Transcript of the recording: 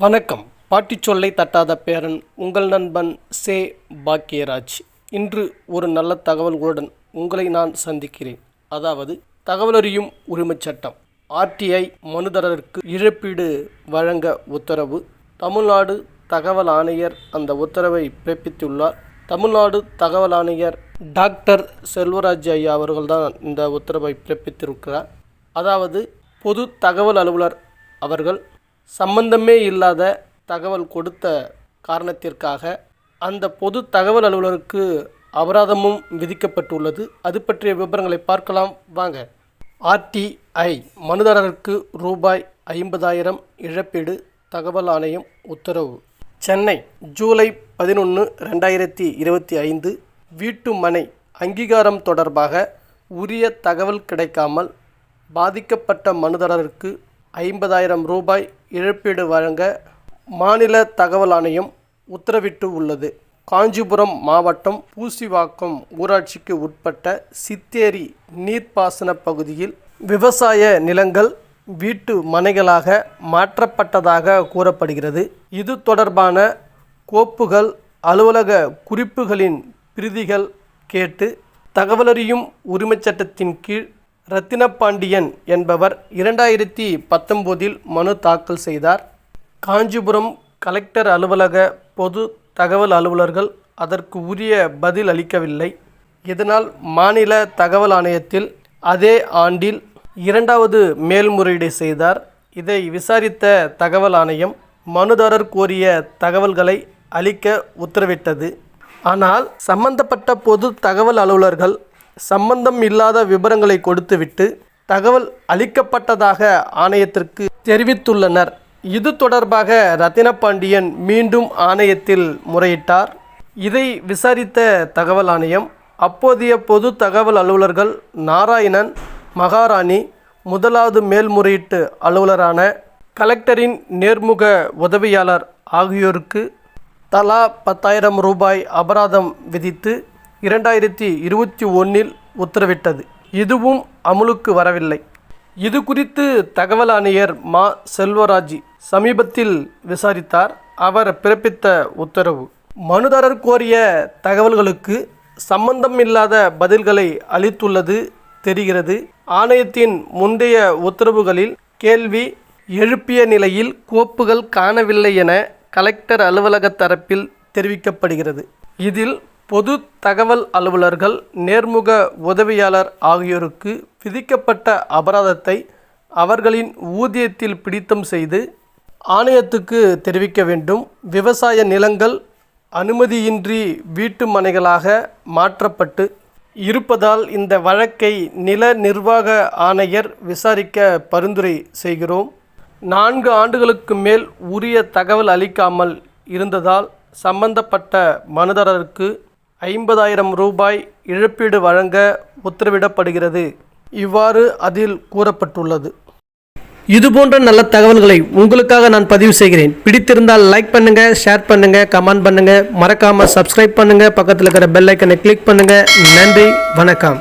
வணக்கம். பாட்டிச் சொல்லை தட்டாத பேரன் உங்கள் நண்பன் சே. பாக்கியராஜ். இன்று ஒரு நல்ல தகவல்களுடன் உங்களை நான் சந்திக்கிறேன். அதாவது தகவலறியும் உரிமைச் சட்டம் RTI மனுதாரருக்கு இழப்பீடு வழங்க உத்தரவு. தமிழ்நாடு தகவல் ஆணையர் அந்த உத்தரவை பிறப்பித்துள்ளார். தமிழ்நாடு தகவல் ஆணையர் டாக்டர் செல்வராஜ் ஐயா அவர்கள்தான் இந்த உத்தரவை பிறப்பித்திருக்கிறார். அதாவது பொது தகவல் அலுவலர் அவர்கள் சம்பந்தமே இல்லாத தகவல் கொடுத்த காரணத்திற்காக அந்த பொது தகவல் அலுவலருக்கு அபராதமும் விதிக்கப்பட்டுள்ளது. அது பற்றிய விவரங்களை பார்க்கலாம் வாங்க. RTI மனுதாரருக்கு ரூபாய் 50,000 இழப்பீடு தகவல் ஆணையம் உத்தரவு. சென்னை ஜூலை 11, 2025 வீட்டு மனை அங்கீகாரம் தொடர்பாக உரிய தகவல் கிடைக்காமல் பாதிக்கப்பட்ட மனுதாரருக்கு 50,000 ரூபாய் இழப்பீடு வழங்க மாநில தகவல் ஆணையம் உத்தரவிட்டு உள்ளது. காஞ்சிபுரம் மாவட்டம் பூசிவாக்கம் ஊராட்சிக்கு உட்பட்ட சித்தேரி நீர்ப்பாசன பகுதியில் விவசாய நிலங்கள் வீட்டு மனைகளாக மாற்றப்பட்டதாக கூறப்படுகிறது. இது தொடர்பான கோப்புகள் அலுவலக குறிப்புகளின் பிரதிகள் கேட்டு தகவலறியும் உரிமைச் சட்டத்தின் கீழ் ரத்தினபாண்டியன் என்பவர் 2019 மனு தாக்கல் செய்தார். காஞ்சிபுரம் கலெக்டர் அலுவலக பொது தகவல் அலுவலர்கள் அதற்கு உரிய பதில் அளிக்கவில்லை. இதனால் மாநில தகவல் ஆணையத்தில் அதே ஆண்டில் 2வது மேல்முறையீடு செய்தார். இதை விசாரித்த தகவல் ஆணையம் மனுதாரர் கோரிய தகவல்களை அளிக்க உத்தரவிட்டது. ஆனால் சம்பந்தப்பட்ட பொது தகவல் அலுவலர்கள் சம்பந்தம் இல்லாத விபரங்களை கொடுத்துவிட்டு தகவல் அளிக்கப்பட்டதாக ஆணையத்திற்கு தெரிவித்துள்ளனர். இது தொடர்பாக ரத்தினபாண்டியன் மீண்டும் ஆணையத்தில் முறையிட்டார். இதை விசாரித்த தகவல் ஆணையம் அப்போதைய பொது தகவல் அலுவலர்கள் நாராயணன், மகாராணி, 1வது மேல்முறையீட்டு அலுவலரான கலெக்டரின் நேர்முக உதவியாளர் ஆகியோருக்கு தலா 10,000 ரூபாய் அபராதம் விதித்து 2021 உத்தரவிட்டது. இதுவும் அமுலுக்கு வரவில்லை. இது குறித்து தகவல் ஆணையர் மா. செல்வராஜ் சமீபத்தில் விசாரித்தார். அவர் பிறப்பித்த உத்தரவு மனுதாரர் கோரிய தகவல்களுக்கு சம்பந்தமில்லாத பதில்களை அளித்துள்ளது தெரிகிறது. ஆணையத்தின் முந்தைய உத்தரவுகளில் கேள்வி எழுப்பிய நிலையில் கோப்புகள் காணவில்லை என கலெக்டர் அலுவலக தரப்பில் தெரிவிக்கப்படுகிறது. இதில் பொது தகவல் அலுவலர்கள், நேர்முக உதவியாளர் ஆகியோருக்கு விதிக்கப்பட்ட அபராதத்தை அவர்களின் ஊதியத்தில் பிடித்தம் செய்து ஆணையத்துக்கு தெரிவிக்க வேண்டும். விவசாய நிலங்கள் அனுமதியின்றி வீட்டு மனைகளாக மாற்றப்பட்டு இருப்பதால் இந்த வழக்கை நில நிர்வாக ஆணையர் விசாரிக்க பரிந்துரை செய்கிறோம். 4 ஆண்டுகளுக்கு மேல் உரிய தகவல் அளிக்காமல் இருந்ததால் சம்பந்தப்பட்ட மனுதாரருக்கு 50,000 ரூபாய் இழப்பீடு வழங்க உத்தரவிடப்படுகிறது. இவ்வாறு அதில் கூறப்பட்டுள்ளது. இதுபோன்ற நல்ல தகவல்களை உங்களுக்காக நான் பதிவு செய்கிறேன். பிடித்திருந்தால் லைக் பண்ணுங்க, ஷேர் பண்ணுங்க, கமெண்ட் பண்ணுங்க, மறக்காம சப்ஸ்கிரைப் பண்ணுங்க, பக்கத்தில் இருக்கிற பெல் ஐக்கனை கிளிக் பண்ணுங்க. நன்றி, வணக்கம்.